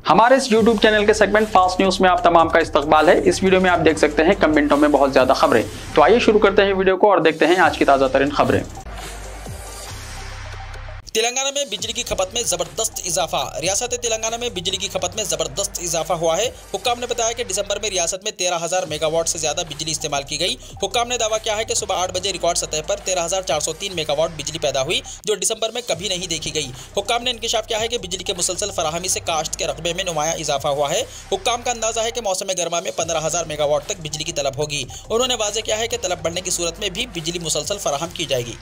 हमारे इस YouTube channel के सेगमेंट फास्ट न्यूज में आप तमाम का इस्तकबाल है। इस वीडियो में आप देख सकते हैं कम मिनटों में बहुत ज्यादा खबरें। तो आइए शुरू करते हैं वीडियो को और देखते हैं आज की ताजा तरीन खबरें। तेलंगाना में बिजली की खपत में जबरदस्त इजाफा। रियासत तेलंगाना में बिजली की खपत में जबरदस्त इजाफा हुआ है। हुक्काम ने बताया कि दिसंबर में रियासत में 13,000 मेगावाट से ज्यादा बिजली इस्तेमाल की गई। हुक्काम ने दावा किया है कि सुबह 8 बजे रिकॉर्ड सतह पर 13,403 मेगावाट बिजली पैदा हुई, जो दिसंबर में कभी नहीं देखी गई। हुक्काम ने इंकशाफ किया है कि बिजली के मुसलसल फराहमी से काश्त के रकबे में नुमाया इजाफा हुआ है। हुक्काम का अंदाजा है कि मौसम गर्मा में 15,000 मेगावाट तक बिजली की तलब होगी। उन्होंने वाज़ेह किया है कि तलब बढ़ने की सूरत में भी बिजली मुसलसल फराहम की जाएगी।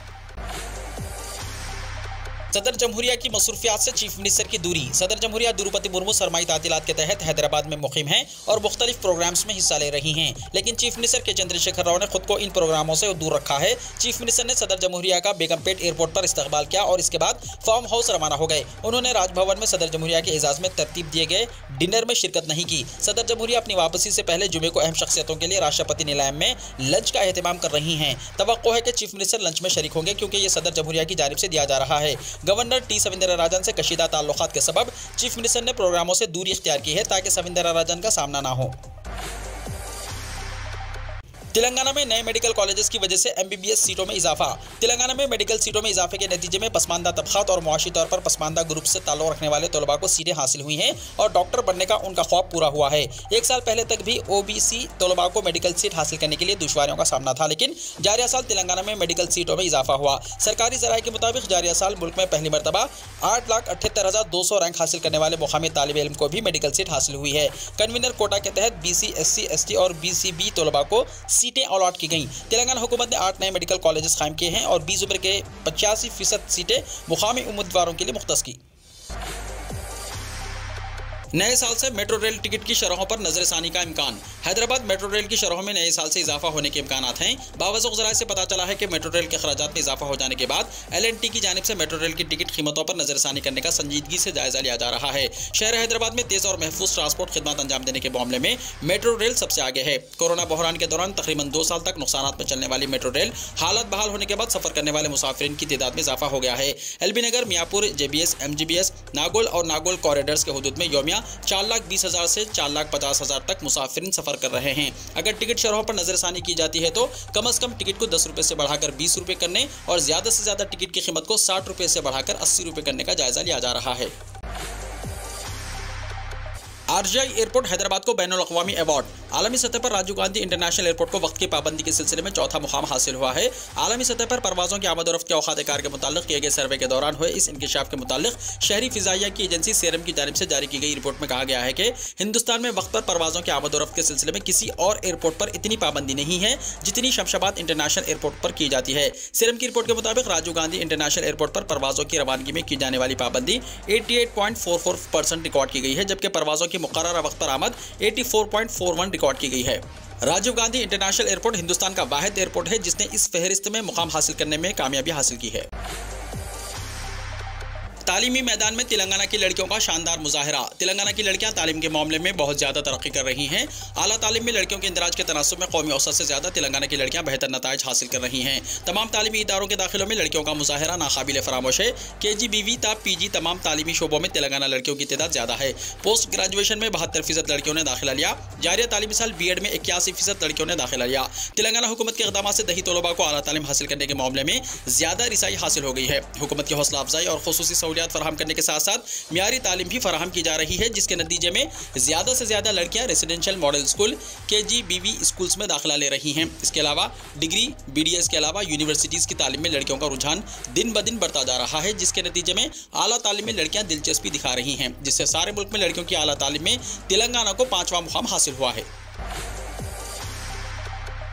सदर जमहूरिया की मसरूफियात से चीफ मिनिस्टर की दूरी। सदर जमहूरिया द्रौपदी मुर्मू सरमाई तातीलात के तहत हैदराबाद में मुकीम हैं और मुख्तलिफ प्रोग्राम्स में हिस्सा ले रही हैं, लेकिन चीफ मिनिस्टर के चंद्रशेखर राव ने खुद को इन प्रोग्रामों से दूर रखा है। चीफ मिनिस्टर ने सदर जमहूरिया का बेगमपेट एयरपोर्ट पर इस्तकबाल किया और इसके बाद फार्म हाउस रवाना हो गए। उन्होंने राजभवन में सदर जमहूरिया के एजाज में तरतीब दिए गए डिनर में शिरकत नहीं की। सदर जमहूरिया अपनी वापसी से पहले जुमे को अहम शख्सियतों के लिए राष्ट्रपति निलयम में लंच का एहतमाम कर रही हैं। तवक्को है कि चीफ मिनिस्टर लंच में शरीक होंगे, क्योंकि ये सदर जमहूरिया की जानिब से दिया जा रहा है। गवर्नर टी सविंदराराजन से कशीदा ताल्लुकात के सबब चीफ मिनिस्टर ने प्रोग्रामों से दूरी इख्तियार की है, ताकि सविंदराराजन का सामना ना हो। तेलंगाना में नए मेडिकल कॉलेजेस की वजह से MBBS सीटों में इजाफा। तेलंगाना में मेडिकल सीटों में इजाफे के नतीजे में पसमानदा तबकात और मुआशी तौर पर पसमानदा ग्रुप से ताल्लुक रखने वाले तलबा को सीटें हासिल हुई हैं और डॉक्टर बनने का उनका ख्वाब पूरा हुआ है। एक साल पहले तक भी OBC तलबा को मेडिकल सीट हासिल करने के लिए दुश्वारियों का सामना था, लेकिन जारिया साल तेलंगाना में मेडिकल सीटों में इजाफा हुआ। सरकारी ज़राए के मुताबिक जारिया साल मुल्क में पहली मरतबा 8,78,200 रैंक हासिल करने वाले मुकामी तालिब इल्म को भी मेडिकल सीट हासिल हुई है। कन्वीनर कोटा के तहत BC, SC, ST और BCB तलबा को सीटें अलॉट की गई। तेलंगाना हुकूमत ने 8 नए मेडिकल कॉलेजेस कायम किए हैं और 20 उम्र के 85% सीटें मुकामी उम्मीदवारों के लिए मुख्तस की। नए साल से मेट्रो रेल टिकट की शरहों पर नजरसानी का इम्कान। हैदराबाद मेट्रो रेल की शरहों में नए साल से इजाफा होने के इम्कानात हैं। बावजूद ज़राए से पता चला है कि मेट्रो रेल के अखराजात में इजाफा हो जाने के बाद LNT की जानिब से मेट्रो रेल की टिकट कीमतों पर नजरसानी करने का संजीदगी से जायजा लिया जा रहा है। शहर हैदराबाद में तेज और महफूज ट्रांसपोर्ट खिदमत अंजाम देने के मामले में मेट्रो रेल सबसे आगे है। कोरोना बहरान के दौरान तकरीबन 2 साल तक नुकसानात में चलने वाली मेट्रो रेल हालत बहाल होने के बाद सफर करने वाले मुसाफिरीन की तादाद में इजाफा हो गया है। LB नगर, मियापुर, JBS, MGBS, नागोल और नागोल कॉरिडोर्स के हदूद में योमिया 4,20,000 से 4,50,000 तक मुसाफिरीन सफर कर रहे हैं। अगर टिकट शरहों पर नजरसानी की जाती है तो कम से कम टिकट को 10 रुपए से बढ़ाकर 20 रुपए करने और ज्यादा से ज्यादा टिकट की कीमत को 60 रुपए से बढ़ाकर 80 रुपए करने का जायजा लिया जा रहा है। RGI एयरपोर्ट हैदराबाद को बैनुल अक़वामी अवार्ड। आलमी सतह पर राजीव गांधी इंटरनेशनल एयरपोर्ट को वक्त की पाबंदी के सिलसिले में चौथा मुकाम हासिल हुआ है। आलमी सतह पर परवाज़ों की आमद और रफ्त के औकात कार के मुताल्लिक़ किए गए सर्वे के दौरान हुए इस इंकशाफ के मुताल्लिक़ शहरी फ़िज़ाइया की एजेंसी सेरम की जानिब से जारी की गई रिपोर्ट में कहा गया है कि हिंदुस्तान में वक्त पर परवाज़ों की आमद और रफ्त के सिलसिले में किसी और एयरपोर्ट पर इतनी पाबंदी नहीं है जितनी शमशाबाद इंटरनेशनल एयरपोर्ट पर की जाती है। सेरम की रिपोर्ट के मुताबिक राजीव गांधी इंटरनेशनल एयरपोर्ट पर परवाज़ों की रवानगी में की जाने वाली पाबंदी 88.44% रिकॉर्ड की गई है, जबकि परवाज़ों की मुकर्ररा वक्त पर 84.41 रिकॉर्ड की गई है। राजीव गांधी इंटरनेशनल एयरपोर्ट हिंदुस्तान का वाहिद एयरपोर्ट है जिसने इस फहरिस्त में मुकाम हासिल करने में कामयाबी हासिल की है। तालीमी मैदान में तेलंगाना की लड़कियों का शानदार मुजाहरा। तेलंगाना की लड़कियां तालीम के मामले में बहुत ज़्यादा तरक्की कर रही हैं। आला तालीम में लड़कियों के इंदराज के तनासुब में कौमी औसत से ज़्यादा तेलंगाना की लड़कियां बेहतर नताइज हासिल कर रही हैं। तमाम तालीमी इदारों के दाखिलों में लड़कियों का मुजाहरा नाकाबिल फरामोश है। KG, BV ता PG तमाम तालीमी शोबों में तेलंगाना लड़कियों की तादाद ज़्यादा है। पोस्ट ग्रेजुएशन में 72% लड़कियों ने दाखिला लिया। जारिया तालीमी साल B.Ed में 81% लड़कियों ने दाखिला लिया। तेलंगाना हुकूमत के इक़दामात से दही तलबा को आला तालीम हासिल करने के मामले में ज़्यादा रिसाई हासिल हो गई है। हुकूमत की हौसला अफजाई और खुसूसी सहूलियात फराहम करने के साथ साथ मियारी तालीम भी फराहम की जा रही है, जिसके नतीजे में ज़्यादा से ज़्यादा लड़कियां residential model school KG, BV schools में दाखिला ले रही हैं। इसके अलावा डिग्री BDS के अलावा यूनिवर्सिटीज़ की तालीम में लड़कियों का रुझान दिन ब दिन बढ़ता जा रहा है, जिसके नतीजे में आला तालीम में लड़कियां दिलचस्पी दिखा रही हैं, जिससे सारे मुल्क में लड़कियों की आला तालीम में तेलंगाना को 5वां मुकाम हासिल हुआ है।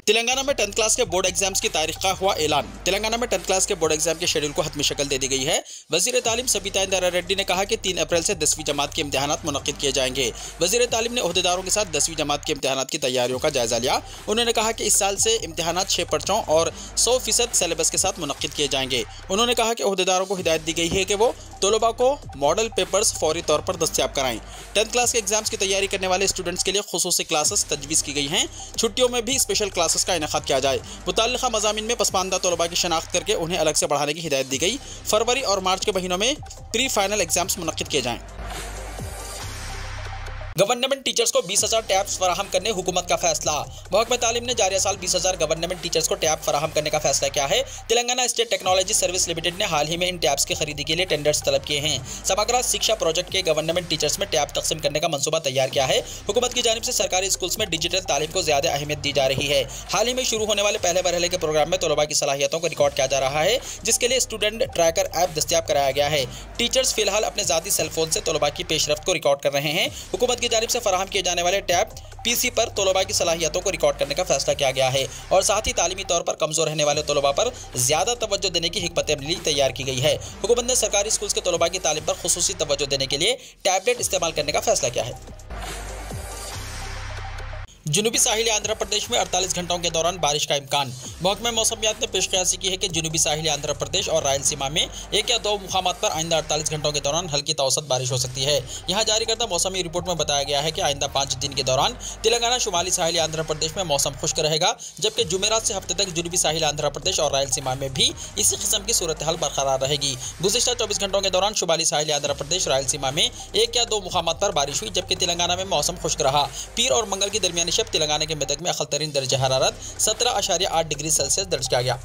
तेलंगाना में 10th क्लास के बोर्ड एग्जाम्स की तारीख का हुआ ऐलान। तेलंगाना में 10th क्लास के बोर्ड एग्जाम के शेड्यूल को हतमी शक्ल दे दी गई है। वज़ीर तालीम सबिता इंदिरा रेड्डी ने कहा कि 3 अप्रैल से 10वीं जमात के इम्तिहानात मुनक्किद किए जाएंगे। वज़ीर तालीम ने ओहदेदारों के साथ 10वीं जमात के इम्तिहानात की तैयारियों का जायजा लिया। उन्होंने कहा कि इस साल से इम्तिहानात 6 पर्चों और 100% सिलेबस के साथ मुनक्किद किए जाएंगे। उन्होंने कहा कि ओहदेदारों को हिदायत दी गई है कि वो तलबा को मॉडल पेपर्स फौरी तौर पर दस्तियाब कराएं। 10th क्लास के एग्जाम्स की तैयारी करने वाले स्टूडेंट्स के लिए खुसूसी क्लासेस तजवीज़ की गई हैं। छुट्टियों में भी स्पेशल क्लासेस का इनेकाद किया जाए। मुताल्लिक़ा मज़ामिन में पसमानदा तलबा की शनाख्त करके उन्हें अलग से पढ़ाने की हिदायत दी गई। फरवरी और मार्च के महीनों में प्री फाइनल एग्जाम्स मुनक्किद किए जाएँ। गवर्नमेंट टीचर्स को 20,000 टैब्स फराहम करने हुकूमत का फैसला। महकमा तालीम ने जारिया साल 20,000 गवर्नमेंट टीचर्स को टैब फराहम करने का फैसला किया है। Telangana state technology service limited ने हाल ही में इन टैब्स की खरीदी के लिए टेंडर्स तलब किए हैं। समग्र शिक्षा प्रोजेक्ट के गवर्नमेंट टीचर्स में टैब तकसीम करने का मंसूबा तैयार किया है। हुकूमत की जानिब से सरकारी स्कूल्स में डिजिटल तालीम को ज्यादा अहमियत दी जा रही है। हाल ही में शुरू होने वाले पहले मरहले के प्रोग्राम में तलबा की सलाहियतों को रिकॉर्ड किया जा रहा है, जिसके लिए स्टूडेंट ट्रैकर ऐप दस्तयाब कराया गया है। टीचर्स फिलहाल अपने जाती सेलफोन से तलबा की पेशरफ्त को रिकॉर्ड कर रहे हैं। हुकूमत की जानिब से फराहम किए जाने वाले टैब पीसी पर तलबा की सलाहियतों को रिकॉर्ड करने का फैसला किया गया है और साथ ही तालीमी तौर पर कमजोर रहने वाले तलबा पर ज्यादा तवज्जो देने की हिकमत अमली तैयार की गई है। हुकूमत ने सरकारी स्कूल्स के तलबा की तालीम पर खुसूसी तवज्जो देने के लिए टैबलेट इस्तेमाल करने का फैसला किया है। जुनूबी साहिल आंध्र प्रदेश में 48 घंटों के दौरान बारिश का इम्कान। महकमा मौसमियात ने पेशकयासी की है कि जुनूबी साहिल आंध्र प्रदेश और रायलसीमा में एक या दो मुकामात पर आइंदा 48 घंटों के दौरान हल्की तो औसत बारिश हो सकती है। यहाँ जारी करदा मौसमी रिपोर्ट में बताया गया है कि आइंदा 5 दिन के दौरान तेलंगाना शुमाली साहिल आंध्र प्रदेश में मौसम खुश्क रहेगा, जबकि जुमेरात से हफ्ते तक जुनूबी साहिल आंध्र प्रदेश और रायलसीमा में भी इसी किस्म की सूरत हाल बरकरार रहेगी। गुज़िश्ता 24 घंटों के दौरान शुमाली साहिल आंध्र प्रदेश रायलसीमा में एक या दो मुकामात पर बारिश हुई, जबकि तेलंगाना में मौसम खुश्क रहा। पीर और मंगल की दरमियानी शब तेलंगाना के में अखल तरीन दर्जा हरारत 17.8 डिग्री सेल्सियस दर्ज किया गया।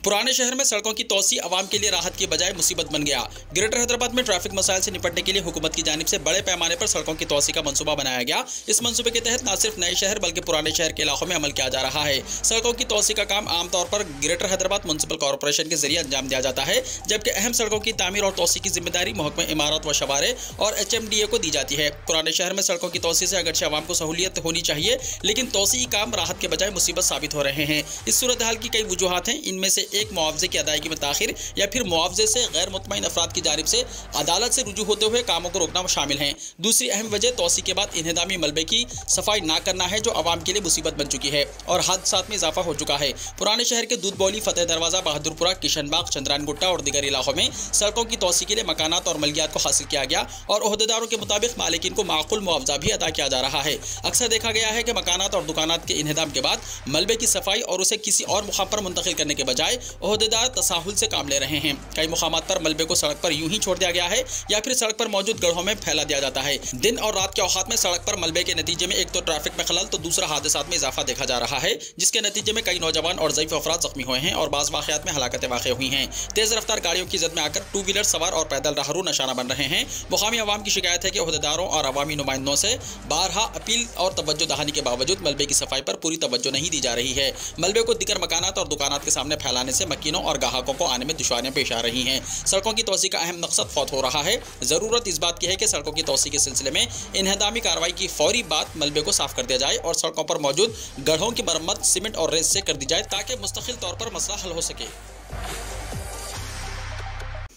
पुराने शहर में सड़कों की तोसी आवाम के लिए राहत की बजाय मुसीबत बन गया। ग्रेटर हैदराबाद में ट्रैफिक मसाइल से निपटने के लिए हुकूमत की जानिब से बड़े पैमाने पर सड़कों की तोसी का मंसूबा बनाया गया। इस मंसूबे के तहत न सिर्फ नए शहर बल्कि पुराने शहर के इलाकों में अमल किया जा रहा है। सड़कों की तोसी का काम आमतौर पर ग्रेटर हैदराबाद म्युनिसिपल कॉर्पोरेशन के जरिए अंजाम दिया जाता है, जबकि अहम सड़कों की तामीर और तोसी की जिम्मेदारी महकमा इमारत व शवारे और HMDA को दी जाती है। पुराने शहर में सड़कों की तोसी से अगरचे आवाम को सहूलियत होनी चाहिए, लेकिन तोसी काम राहत के बजाय मुसीबत साबित हो रहे हैं। इस सूरत हाल की कई वजूहात हैं। इनमें से एक मुआवजे की अदायगी में ताखिर या फिर मुआवजे से गैर मुतमईन अफराद की जानिब से अदालत से रुजू होते हुए कामों को रोकना शामिल है। दूसरी अहम वजह तोसी के बाद इन्हेदामी मलबे की सफाई ना करना है, जो आवाम के लिए मुसीबत बन चुकी है और हादसात में इजाफा हो चुका है। पुराने शहर के दूध बौली, फतेह दरवाजा, बहादुरपुरा, किशनबाग, चंद्रान गुट्टा और दीगर इलाकों में सड़कों की तोसी के लिए मकानात और मलकियात को हासिल किया गया और ओहदेदारों के मुताबिक मालिकीन को माकूल मुआवजा भी अदा किया जा रहा है। अक्सर देखा गया है कि मकानात और दुकानात के इन्हेदाम के बाद मलबे की सफाई और उसे किसी और मुकाम पर मुंतकिल करने के बजाय ओहदेदार तसाहुल से काम ले रहे हैं। कई मुकामात पर मलबे को सड़क पर यूं ही छोड़ दिया गया है या फिर सड़क पर मौजूद गड्ढों में फैला दिया जाता है। दिन और रात के औकात में सड़क पर मलबे के नतीजे में एक तो ट्रैफिक में खलल तो दूसरा हादसात में इजाफा देखा जा रहा है, जिसके नतीजे में कई नौजवान और ज़ईफ अफराद जख्मी हुए हैं और बाज़ वाक़यात में हलाकतें वाक़ हुई हैं। तेज रफ्तार गाड़ियों की जद में आकर टू व्हीलर सवार और पैदल राहरू निशाना बन रहे हैं। मुकामी अवाम की शिकायत है कि ओहदेदारों और अवामी नुमाइंदों से बारहा अपील और तवज्जो दहानी के बावजूद मलबे की सफाई पर पूरी तवज्जो नहीं दी जा रही है। मलबे को दिगर मकानात और दुकानात के सामने फैलाने से मकीनों और ग्राहकों को आने में दुश्वारियां पेश आ रही हैं। सड़कों की तोसी का अहम मकसद फौत हो रहा है। जरूरत इस बात की है कि सड़कों की तोसी के सिलसिले में इन्हेदामी कार्रवाई की फौरी बात मलबे को साफ कर दिया जाए और सड़कों पर मौजूद गड्ढों की मरम्मत सीमेंट और रेत से कर दी जाए ताकि मुस्तकिल तौर पर मसला हल हो सके।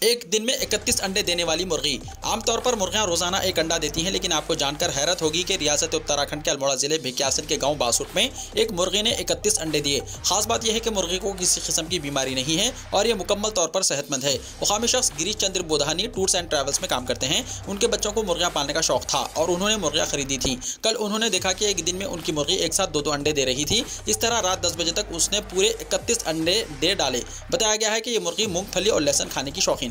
एक दिन में 31 अंडे देने वाली मुर्गी। आमतौर पर मुर्गियां रोजाना एक अंडा देती हैं, लेकिन आपको जानकर हैरत होगी कि रियासत उत्तराखंड के अल्मोड़ा जिले भिकियासन के गांव बासुट में एक मुर्गी ने 31 अंडे दिए। खास बात यह है कि मुर्गी को किसी किस्म की बीमारी नहीं है और यह मुकम्मल तौर पर सेहतमंद है। मुकामी शख्स Girish Chandra Bodhani tours and travels में काम करते हैं। उनके बच्चों को मुर्गियां पालने का शौक था और उन्होंने मुर्गियां खरीदी थी। कल उन्होंने देखा कि एक दिन में उनकी मुर्गी एक साथ दो अंडे दे रही थी। इस तरह रात 10 बजे तक उसने पूरे 31 अंडे दे डाले। बताया गया है कि यह मुर्गी मूंगफली और लहसुन खाने की शौकीन है।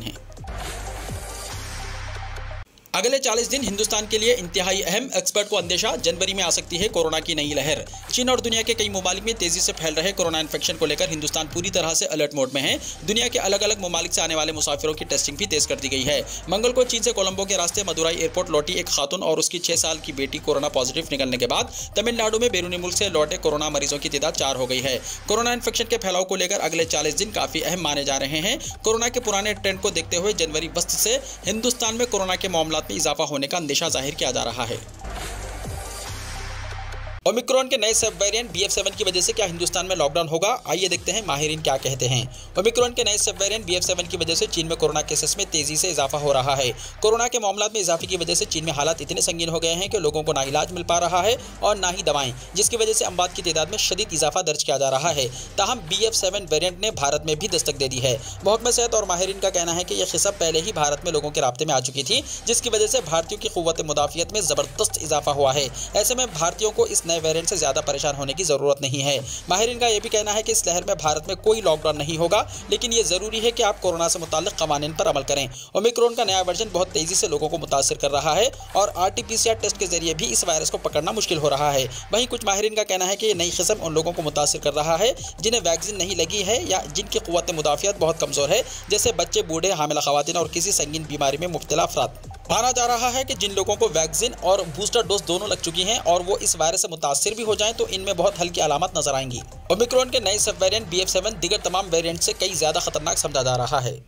अगले 40 दिन हिंदुस्तान के लिए इंतहाई अहम, एक्सपर्ट को अंदेशा, जनवरी में आ सकती है कोरोना की नई लहर। चीन और दुनिया के कई ममालिक में तेजी से फैल रहे कोरोना इन्फेक्शन को लेकर हिंदुस्तान पूरी तरह से अलर्ट मोड में है। दुनिया के अलग अलग ममालिक से आने वाले मुसाफिरों की टेस्टिंग भी तेज कर दी गई है। मंगल को चीन से कोलंबो के रास्ते मदुराई एयरपोर्ट लौटी एक खातून और उसकी 6 साल की बेटी कोरोना पॉजिटिव निकलने के बाद तमिलनाडु में बैरूनी मुल्क से लौटे कोरोना मरीजों की तादाद 4 हो गई है। कोरोना इन्फेक्शन के फैलाव को लेकर अगले 40 दिन काफी अहम माने जा रहे हैं। कोरोना के पुराने ट्रेंड को देखते हुए जनवरी बस्त से हिंदुस्तान में कोरोना के मामलात में इजाफा होने का अंदेशा जाहिर किया जा रहा है। ओमिक्रॉन के नए सब वेरिएंट BF7 की वजह से क्या हिंदुस्तान में लॉकडाउन होगा? आइए देखते हैं माहिरीन क्या कहते हैं। ओमिक्रॉन के नए सब वेरिएंट BF7 की वजह से चीन में कोरोना केसेस में तेजी से इजाफा हो रहा है। कोरोना के मामलात में इजाफे की वजह से चीन में हालात इतने संगीन हो गए हैं कि लोगों को ना इलाज मिल पा रहा है और ना ही दवाएं, जिसकी वजह से अमवात की तादाद में शदीद इजाफा दर्ज किया जा रहा है। ताहम BF7 वेरिएंट ने भारत में भी दस्तक दे दी है। महकमा सेहत और माहिरीन का कहना है कि यह खिसब पहले ही भारत में लोगों के राब्ते में आ चुकी थी, जिसकी वजह से भारतीयों की क़ुव्वत मुदाफ़ियत में ज़बरदस्त इजाफा हुआ है। ऐसे में भारतीयों को इस नए वेरिएंट से ज्यादा परेशान होने की जरूरत नहीं है। माहिरीन का यह भी कहना है कि इस लहर में भारत में कोई लॉकडाउन नहीं होगा, लेकिन ये जरूरी है कि आप कोरोना से मुताल्लिक कवानीन पर अमल करें। ओमिक्रॉन का नया वर्जन बहुत तेजी से लोगों को मुतासिर कर रहा है और RT-PCR टेस्ट के जरिए भी इस वायरस को पकड़ना मुश्किल हो रहा है। वहीं कुछ माहिरीन का कहना है कि ये नई किस्म उन लोगों को मुतासिर कर रहा है जिन्हें वैक्सीन नहीं लगी है या जिनकी क़ुव्वत मुदाफ़ियत बहुत कमज़ोर है, जैसे बच्चे, बूढ़े, हामिला ख़वातीन और किसी संगीन बीमारी में मुब्तला अफराद। माना जा रहा है कि जिन लोगों को वैक्सीन और बूस्टर डोज दोनों लग चुकी हैं और वो इस वायरस से मुतासिर भी हो जाएं तो इनमें बहुत हल्की अलामत नजर आएंगी। ओमिक्रॉन के नए सब वेरिएंट BF7 दीगर तमाम वेरिएंट से कई ज्यादा खतरनाक समझा जा रहा है।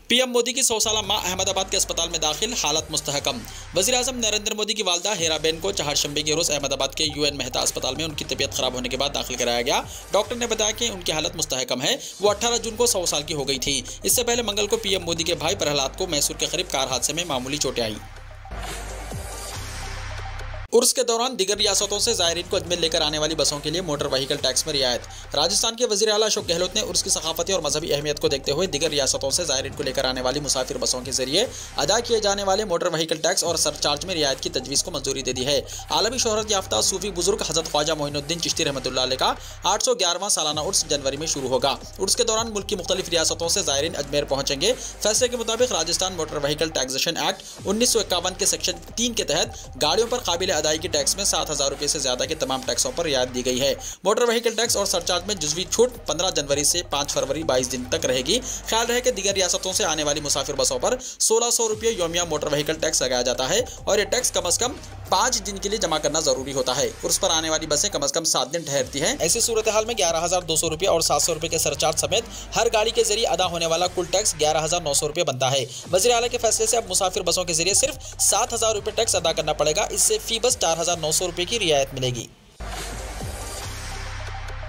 पीएम मोदी की 100 साला मां अहमदाबाद के अस्पताल में दाखिल, हालत मुस्तहकम। वज़ीर-ए-आज़म नरेंद्र मोदी की वालदा हेराबेन को चहारशंबे के रोज़ अहमदाबाद के UN मेहता अस्पताल में उनकी तबीयत खराब होने के बाद दाखिल कराया गया। डॉक्टर ने बताया कि उनकी हालत मुस्तहकम है। वो 18 जून को 100 साल की हो गई थी। इससे पहले मंगल को पीएम मोदी के भाई प्रहलाद को मैसूर के करीब कार हादसे में मामूली चोटें आईं। उर्स के दौरान दीगर रियासतों से ज़ायरीन को अजमेर लेकर आने वाली बसों के लिए मोटर व्हीकल टैक्स में रियायत। राजस्थान के वज़ीर आला अशोक गहलोत ने उर्स की सकाफती और मजहबी अहमियत को देखते हुए दीगर रियासतों से ज़ायरीन को लेकर आने वाली मुसाफिर बसों के जरिए अदा किए जाने वाले मोटर व्हीकल टैक्स और सरचार्ज में रियायत की तजवीज़ को मंजूरी दे दी है। आलमी शोहरत याफ्ता सूफी बुजुर्ग हज़रत ख्वाजा मोइनुद्दीन चिश्ती रहमतुल्लाह अलैह का 811वां सालाना उर्स जनवरी में शुरू होगा। उर्स के दौरान मुल्क की मुख्तलिफ रियासतों से ज़ायरीन अजमेर पहुंचेंगे। फैसले के मुताबिक Rajasthan motor vehicle taxation act 1951 के सेक्शन 3 के तहत गाड़ियों पर काबिल अदायगी टैक्स में 7,000 रुपये से ज्यादा के तमाम टैक्सों पर रियायत दी गई है। मोटर व्हीकल टैक्स और सरचार्ज में जुज़वी छूट 15 जनवरी से 5 फरवरी 22 दिन तक रहेगी। ख्याल रहे कि दीगर रियासतों से आने वाली मुसाफिर बसों पर 1600 रुपये योमिया मोटर व्हीकल टैक्स लगाया जाता है और ये टैक्स कम से कम 5 दिन के लिए जमा करना जरूरी होता है। उस पर आने वाली बसें कम से कम 7 दिन ठहरती हैं। ऐसी सूरत हाल में 11,200 रुपये और 700 रुपये के सरचार्ज समेत हर गाड़ी के जरिए अदा होने वाला कुल टैक्स 11,900 रुपये बनता है। वज़ीर आला के फैसले से अब मुसाफिर बसों के जरिए सिर्फ 7,000 रुपये टैक्स अदा करना पड़ेगा। इससे फी बस 4,900 रुपये की रियायत मिलेगी।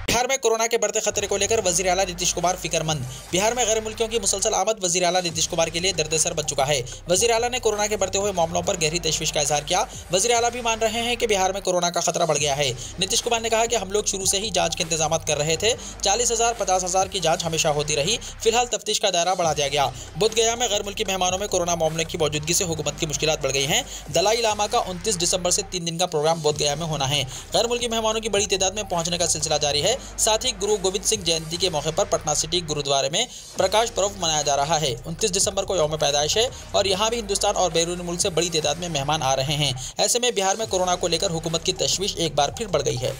बिहार में कोरोना के बढ़ते खतरे को लेकर वज़ीर आला नीतीश कुमार फिक्रमंद। बिहार में गैर मुल्कियों की मुसलसल आमद वज़ीर आला नीतीश कुमार के लिए दर्द-ए-सर बन चुका है। वज़ीर आला ने कोरोना के बढ़ते हुए मामलों पर गहरी तशवीश का इजहार किया। वज़ीर आला भी मान रहे हैं कि बिहार में कोरोना का खतरा बढ़ गया है। नीतीश कुमार ने कहा कि हम लोग शुरू से ही जांच के इंतजाम कर रहे थे। 40,000 50,000 की जांच हमेशा होती रही। फिलहाल तफ्तीश का दायरा बढ़ा दिया गया। बोधगया में गैर मुल्की मेहमानों में कोरोना मामले की मौजूदगी से हुकूमत की मुश्किलात बढ़ गई हैं। दलाई लामा का 29 दिसंबर से 3 दिन का प्रोग्राम बोधगया में होना है। गैर मुल्की मेहमानों की बड़ी तादाद में पहुंचने का सिलसिला जारी है। साथ ही गुरु गोविंद सिंह जयंती के मौके पर पटना सिटी गुरुद्वारे में प्रकाश पर्व मनाया जा रहा है। 29 दिसंबर को यौम पैदाइश है और यहाँ भी हिंदुस्तान और बैरून मुल्क से बड़ी तादाद में मेहमान आ रहे हैं। ऐसे में बिहार में कोरोना को लेकर हुकूमत की तशवीश एक बार फिर बढ़ गई है।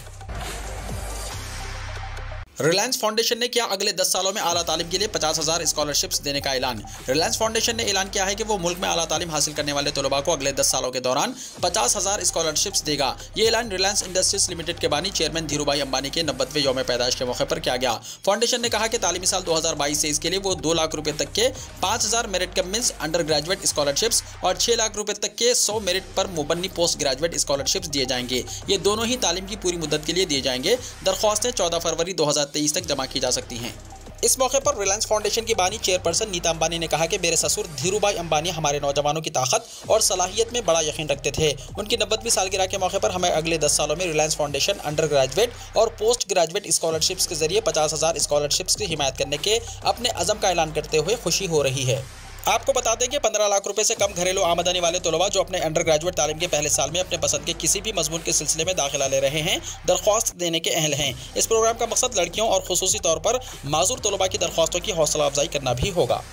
रिलायंस फाउंडेशन ने किया अगले 10 सालों में आला तालीम के लिए 50,000 स्कॉलरशिप्स देने का ऐलान। रिलायंस फाउंडेशन ने ऐलान किया है कि वो मुल्क में आला तालीम हासिल करने वाले तलबा को अगले 10 सालों के दौरान 50,000 स्कॉलरशिप्स देगा। ये ऐलान रिलायंस इंडस्ट्रीज लिमिटेड के बानी चेयरमैन धीरूभाई अंबानी के 90वें यौम पैदाइश के मौके पर किया गया। फाउंडेशन ने कहा कि तालीमी साल 2022-23 के लिए वो 2 लाख रुपये तक के 5,000 merit come means under graduate scholarships और 6 लाख रुपये तक के 100 मेरिट पर मुबन्नी पोस्ट ग्रेजुएट स्कॉलरशिप्स दिए जाएंगे। ये दोनों ही तालीम की पूरी मुद्दत के लिए दिए जाएंगे। दरख्वास्तें 14 फरवरी 2023 तक जमा की जा सकती हैं। इस मौके पर रिलायंस फाउंडेशन की बानी चेयरपर्सन नीता अंबानी ने कहा कि मेरे ससुर धीरूभाई अंबानी हमारे नौजवानों की ताकत और सलाहियत में बड़ा यकीन रखते थे। उनकी 90वीं सालगिरह के मौके पर हमें अगले 10 सालों में रिलायंस फाउंडेशन अंडर ग्रेजुएट और पोस्ट ग्रेजुएट स्कॉलरशिप्स के जरिए 50,000 स्कॉलरशिप्स की हिमायत करने के अपने अज़म का ऐलान करते हुए खुशी हो रही है। आपको बता दें कि 15 लाख रुपए से कम घरेलू आमदनी वाले तलबा जो अपने अंडर ग्रेजुएट तालीम के पहले साल में अपने पसंद के किसी भी मजमून के सिलसिले में दाखिला ले रहे हैं, दरख्वास्त देने के अहल हैं। इस प्रोग्राम का मकसद लड़कियों और खुसूसी तौर पर माजूर तलबा की दरख्वास्तों की हौसला अफजाई करना भी होगा।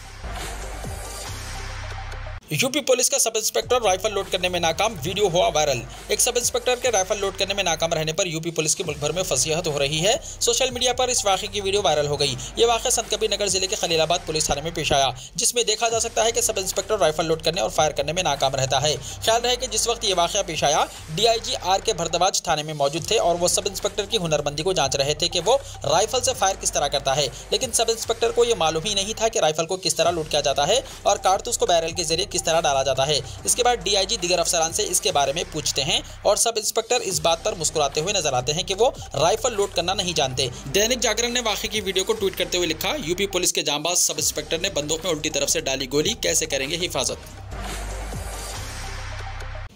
यूपी पुलिस का सब इंस्पेक्टर राइफल लोड करने में नाकाम, वीडियो हुआ वायरल। एक सब इंस्पेक्टर के राइफल लोड करने में नाकाम रहने पर यूपी पुलिस की मुल्क भर में फजीहत हो रही है। सोशल मीडिया पर इस वाक़े की वीडियो वायरल हो गई। ये वाक़या संत कबीर नगर जिले के खलीलाबाद पुलिस थाने में पेश आया, जिसमें देखा जा सकता है कि सब इंस्पेक्टर राइफल लोड करने और फायर करने में नाकाम रहता है। ख्याल रहे कि जिस वक्त ये वाक़या पेश आया, DIG RK भरद्वाज थाने में मौजूद थे और वो सब इंस्पेक्टर की हुनरमंदी को जांच रहे थे कि वो राइफल से फायर किस तरह करता है। लेकिन सब इंस्पेक्टर को ये मालूम ही नहीं था कि राइफल को किस तरह लोड किया जाता है और कारतूस को बैरल के जरिए किस तरह डाला जाता है। इसके बाद DIG दीगर अफसरान से इसके बारे में पूछते हैं और सब इंस्पेक्टर इस बात पर मुस्कुराते हुए नजर आते हैं कि वो राइफल लोड करना नहीं जानते। दैनिक जागरण ने वाक़े की वीडियो को ट्वीट करते हुए लिखा, यूपी पुलिस के जांबाज सब इंस्पेक्टर ने बंदूक में उल्टी तरफ से डाली गोली, कैसे करेंगे हिफाजत।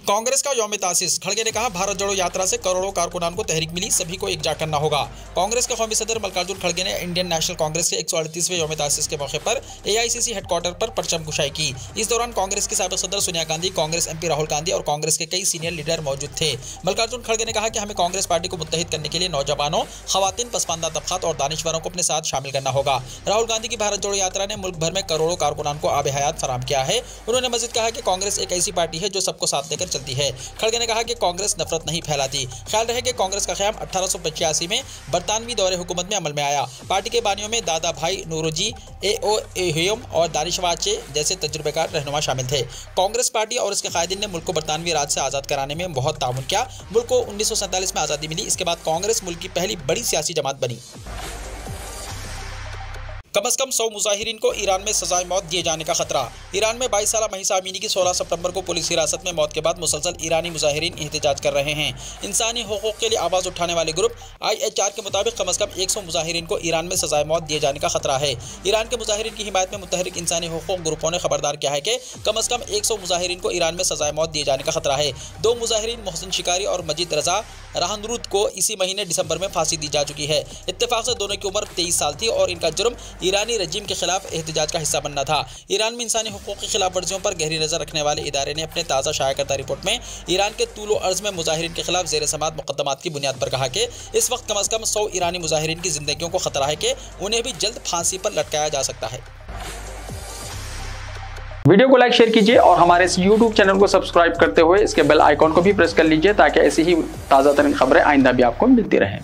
कांग्रेस का यौम तासीस, खड़गे ने कहा भारत जोड़ो यात्रा से करोड़ों कारकुनान को तहरीक मिली, सभी को एकजुट करना होगा। कांग्रेस के कौमी सदर मल्लिकार्जुन खड़गे ने इंडियन नेशनल कांग्रेस के 138वें यौम तासीस के मौके पर AICC हेडक्वार्टर पर परचम कुशाई की। इस दौरान कांग्रेस की साबिक सदर सोनिया गांधी, कांग्रेस MP राहुल गांधी और कांग्रेस के कई सीनियर लीडर मौजूद थे। मल्लिकार्जुन खड़गे ने कहा कि हमें कांग्रेस पार्टी को मुत्तहिद करने के लिए नौजवानों, खवातीन, पसमानदा तबकात और दानिशवरों को अपने साथ शामिल करना होगा। राहुल गांधी की भारत जोड़ो यात्रा ने मुल्क भर में करोड़ों कारकुनान को आब हयात फराहम किया है। उन्होंने मजीद कहा कि कांग्रेस एक ऐसी पार्टी है जो सबको साथ लेकर चलती है। खड़गे ने कहा कि कांग्रेस नफरत नहीं फैलाती। ख्याल रहे कि कांग्रेस का क़याम 1885 में बरतानवी दौरे हुकूमत में अमल में आया। पार्टी के बानियों में दादा भाई नूरोजी, A.O. एह्यूम और दानिशवाचे जैसे तजुर्बेकार रहनुमा शामिल थे। कांग्रेस पार्टी और इसके कायदीन ने मुल्क को बरतानवी राज से आज़ाद कराने में बहुत ताउन किया। मुल्क को 1947 में आज़ादी मिली। इसके बाद कांग्रेस मुल्क की पहली बड़ी सियासी जमात बनी। कम से कम 100 मुजाहिरीन को ईरान में सजाए मौत दिए जाने का खतरा। ईरान में 22 साला महिसा अमीनी की 16 सितंबर को पुलिस हिरासत में मौत के बाद मुसलसल ईरानी मुजाहिरीन एहतजाज कर रहे हैं। इंसानी हुकूक के लिए आवाज़ उठाने वाले ग्रुप IHR के मुताबिक कम से कम 100 मुजाहिरीन को ईरान में सजाए मौत दिए जाने का खतरा है। ईरान के मुजाहिरीन की हिमायत में मुतहरिक इंसानी हुकूक ग्रुपों ने खबरदार किया है कि कम से कम 100 मुजाहिरीन को ईरान में सजाए मौत दिए जाने का खतरा है। 2 मुजाहिरीन मोहसिन शिकारी और मजीद रजा रहनरूद को इसी महीने दिसंबर में फांसी दी जा चुकी है। इत्तेफाक से दोनों की उम्र 23 साल थी और इनका जुर्म ईरानी रजीम के खिलाफ एहतजाज का हिस्सा बनना था। ईरान में इंसानी हुकूक की खिलाफ वर्जियों पर गहरी नजर रखने वाले इदारे ने अपने ताज़ा शाया करदा रिपोर्ट में ईरान के तूलो अर्ज में मुजाहिरीन के खिलाफ ज़ेर समात मुकदमात की बुनियाद पर कहा कि इस वक्त कम से कम 100 ईरानी मुजाहिरीन की जिंदगियों को खतरा है कि उन्हें भी जल्द फांसी पर लटकाया जा सकता है। वीडियो को लाइक शेयर कीजिए और हमारे इस YouTube चैनल को सब्सक्राइब करते हुए इसके बेल आइकॉन को भी प्रेस कर लीजिए ताकि ऐसी ही ताज़ा तरीन खबरें आइंदा भी आपको मिलती रहें।